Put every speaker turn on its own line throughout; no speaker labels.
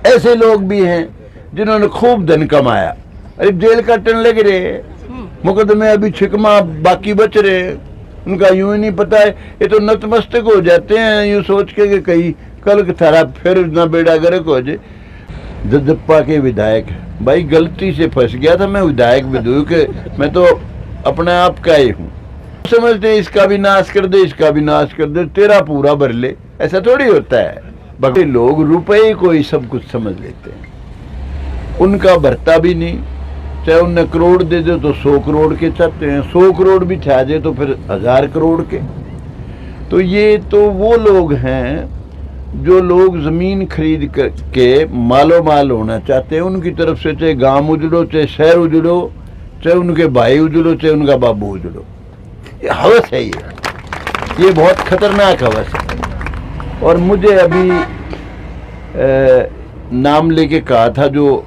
ऐसे लोग भी हैं जिन्होंने खूब धन कमाया, अरे जेल काटने लग रहे, मुकदमे अभी छिकमा बाकी बच रहे, उनका यूं ही नहीं पता है। ये तो नतमस्तक हो जाते हैं यूं सोच के कि कहीं कल थारा फिर ना बेड़ा गर्क हो जाए। जजप्पा के विधायक, भाई गलती से फंस गया था मैं विधायक विधु के, मैं तो अपने आप का ही हूँ। समझते इसका भी नाश कर दे, इसका भी नाश कर दे, तेरा पूरा भर ले, ऐसा थोड़ी होता है। बाकी लोग रुपए को ही सब कुछ समझ लेते हैं, उनका भरता भी नहीं। चाहे उन्हें करोड़ दे दो तो 100 करोड़ के चाहते हैं, 100 करोड़ भी छा जाए तो फिर 1000 करोड़ के। तो ये तो वो लोग हैं जो लोग जमीन खरीद के मालो माल होना चाहते हैं। उनकी तरफ से चाहे गांव उजड़ो, चाहे शहर उजड़ो, चाहे उनके भाई उजड़ो, चाहे उनका बाबू उजड़ो, ये हवस है। ये बहुत खतरनाक हवस है। और मुझे अभी नाम लेके कहा था जो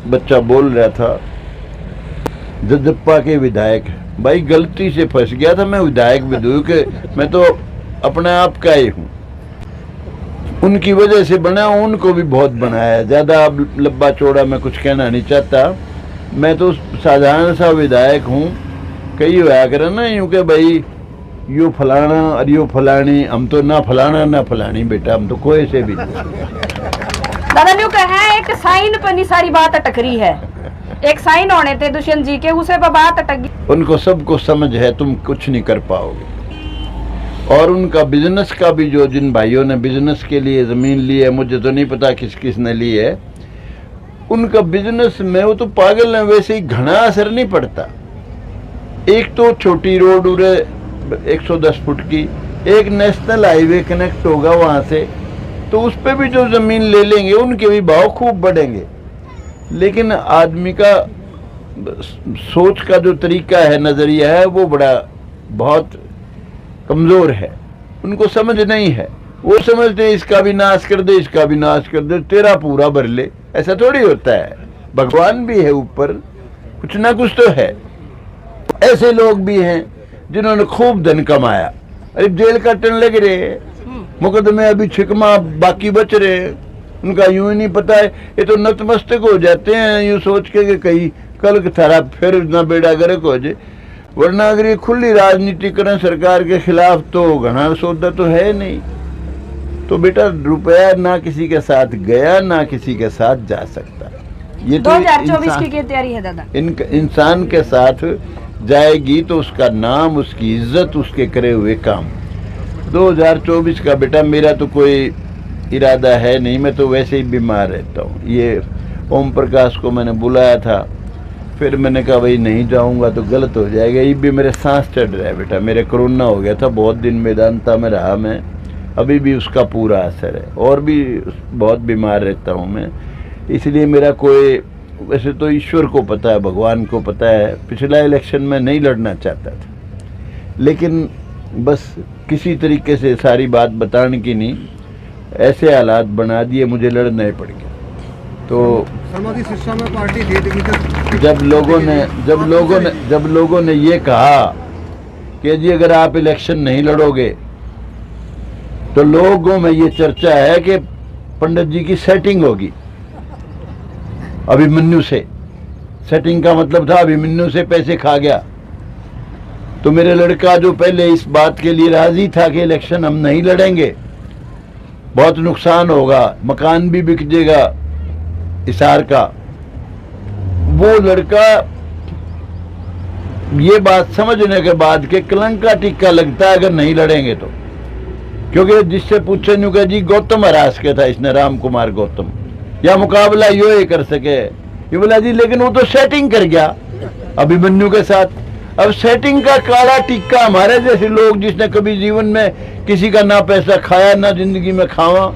बच्चा बोल रहा था, जजप्पा के विधायक, भाई गलती से फंस गया था मैं विधायक विधु के, मैं तो अपने आप का ही हूँ। उनकी वजह से बना, उनको भी बहुत बनाया। ज़्यादा अब लंबा चौड़ा मैं कुछ कहना नहीं चाहता, मैं तो साधारण सा विधायक हूँ। कई होया करे ना यूँ के भाई यो फलाना और यो फलानी, हम तो ना फलाना ना फलानी बेटा, हम तो कोई से भी
दादा न्यू कहे एक साइन पर नहीं सारी बात अटक रही है, एक साइन होने थे दुष्यंत जी के, उसे पर बात अटक गई।
उनको सबको समझ है तुम कुछ नहीं कर पाओगे। और उनका बिजनेस का भी, जो जिन भाइयों ने बिजनेस के लिए जमीन ली है, मुझे तो नहीं पता किस किस ने ली है, उनका बिजनेस में वो तो पागल है, वैसे ही घना असर नहीं पड़ता। एक तो छोटी रोड उरे 110 फुट की, एक नेशनल हाईवे कनेक्ट होगा वहां से, तो उस पर भी जो जमीन ले लेंगे उनके भी भाव खूब बढ़ेंगे। लेकिन आदमी का सोच का जो तरीका है, नजरिया है, वो बड़ा बहुत कमजोर है, उनको समझ नहीं है। वो समझते इसका भी नाश कर दे, इसका भी नाश कर दे, तेरा पूरा भर ले, ऐसा थोड़ी होता है। भगवान भी है ऊपर, कुछ ना कुछ तो है। ऐसे लोग भी हैं जिन्होंने खूब धन कमाया, अरे जेल काटने लग रहे, मुकदमे अभी छिकमा बाकी बच रहे, उनका यूं ही नहीं पता है। ये तो नतमस्तक हो जाते हैं यूं सोच के कि कहीं कल थारा फिर ना बेड़ा गर्क हो जाए। वरना अगर ये खुली राजनीति करें सरकार के खिलाफ तो घना सौदा तो है नहीं। तो बेटा रुपया ना किसी के साथ गया, ना किसी के साथ जा सकता। ये
2024 की क्या तैयारी है दादा?
इंसान के साथ जाएगी तो उसका नाम, उसकी इज्जत, उसके करे हुए काम। 2024 का बेटा मेरा तो कोई इरादा है नहीं, मैं तो वैसे ही बीमार रहता हूँ। ये ओम प्रकाश को मैंने बुलाया था, फिर मैंने कहा भाई नहीं जाऊँगा तो गलत हो जाएगा। ये भी मेरे सांस चढ़ रहा है बेटा, मेरे कोरोना हो गया था, बहुत दिन मेदांता में रहा मैं, अभी भी उसका पूरा असर है, और भी बहुत बीमार रहता हूँ मैं। इसलिए मेरा कोई, वैसे तो ईश्वर को पता है, भगवान को पता है, पिछला इलेक्शन में नहीं लड़ना चाहता था, लेकिन बस किसी तरीके से सारी बात बताने की नहीं, ऐसे हालात बना दिए, मुझे लड़ना ही पड़ गया। तो
समाधि शिक्षा में पार्टी जीत गई थी।
जब लोगों ने ये कहा कि जी अगर आप इलेक्शन नहीं लड़ोगे, तो लोगों में ये चर्चा है कि पंडित जी की सेटिंग होगी अभिमन्यु से। सेटिंग का मतलब था अभिमन्यु से पैसे खा गया। तो मेरे लड़का जो पहले इस बात के लिए राजी था कि इलेक्शन हम नहीं लड़ेंगे, बहुत नुकसान होगा, मकान भी बिक जाएगा हिसार का, वो लड़का ये बात समझने के बाद के कलंक का टिक्का लगता है अगर नहीं लड़ेंगे तो। क्योंकि जिससे पूछे न्यू का जी गौतम हरास के था इसने, राम कुमार गौतम, या मुकाबला यो ही कर सके, ये बोला जी लेकिन वो तो सेटिंग कर गया अभिमन्यु के साथ। अब सेटिंग का काला टिक्का हमारे जैसे लोग, जिसने कभी जीवन में किसी का ना पैसा खाया ना जिंदगी में खावा,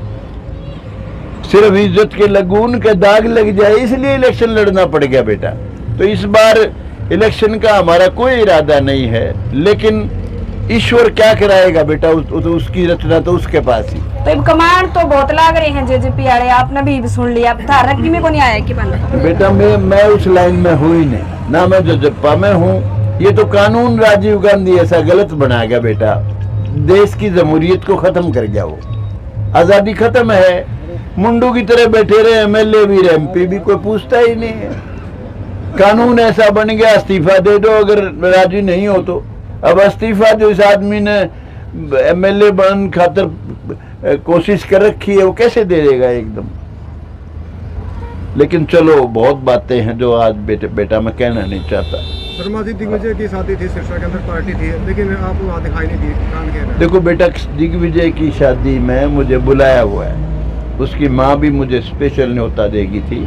सिर्फ इज्जत के लगून के दाग लग जाए, इसलिए इलेक्शन लड़ना पड़ गया बेटा। तो इस बार इलेक्शन का हमारा कोई इरादा नहीं है, लेकिन ईश्वर क्या कराएगा बेटा, उसकी रचना तो उसके पास ही।
तो कमांड तो बहुत लाग रहे हैं जेजेपी वाले, आपने भी सुन लिया, धारक में को नहीं आया कि
बेटा मैं उस लाइन में हूँ ही नहीं, ना मैं जजप्पा में हूँ। ये तो कानून राजीव गांधी ऐसा गलत बना गया बेटा, देश की जमहूरियत को खत्म कर गया, वो आजादी खत्म है। मुंडू की तरह बैठे रहे, एमएलए भी एमपी भी, कोई पूछता ही नहीं है। कानून ऐसा बन गया इस्तीफा दे दो अगर राजी नहीं हो तो। अब इस्तीफा जो इस आदमी ने एमएलए बन खातर कोशिश कर रखी है वो कैसे दे देगा एकदम। लेकिन चलो बहुत बातें हैं जो आज बेटा मैं कहना नहीं चाहता।
शर्मा जी दिग्विजय की शादी थी, सिरसा के अंदर पार्टी थी, लेकिन आप वहाँ दिखाई नहीं दी, कान कह रहे हैं।
देखो बेटा, दिग्विजय की शादी में मुझे बुलाया हुआ है, उसकी माँ भी मुझे स्पेशल न्योता देगी थी,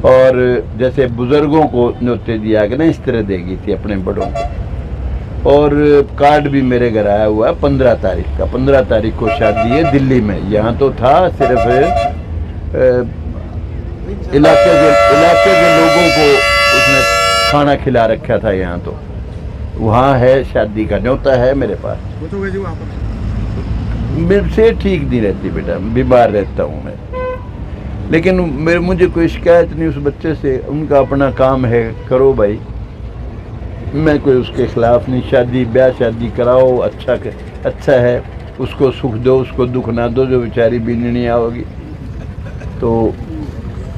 और जैसे बुजुर्गों को न्योते दिया गया ना इस तरह देगी थी अपने बड़ों को। और कार्ड भी मेरे घर आया हुआ है 15 तारीख का। 15 तारीख को शादी है दिल्ली में। यहाँ तो था सिर्फ इलाके के लोगों को उसने खाना खिला रखा था। यहाँ तो वहाँ है, शादी का न्योता है मेरे पास।
पूछोगे जी वहाँ पर?
मेरे से ठीक नहीं रहती बेटा, बीमार रहता हूँ मैं। लेकिन मुझे कोई शिकायत नहीं उस बच्चे से, उनका अपना काम है, करो भाई, मैं कोई उसके खिलाफ नहीं। शादी ब्याह शादी कराओ, अच्छा है, उसको सुख दो, उसको दुख ना दो, जो बेचारी बीननिया होगी। तो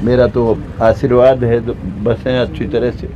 मेरा तो आशीर्वाद है, तो बस है अच्छी तरह से।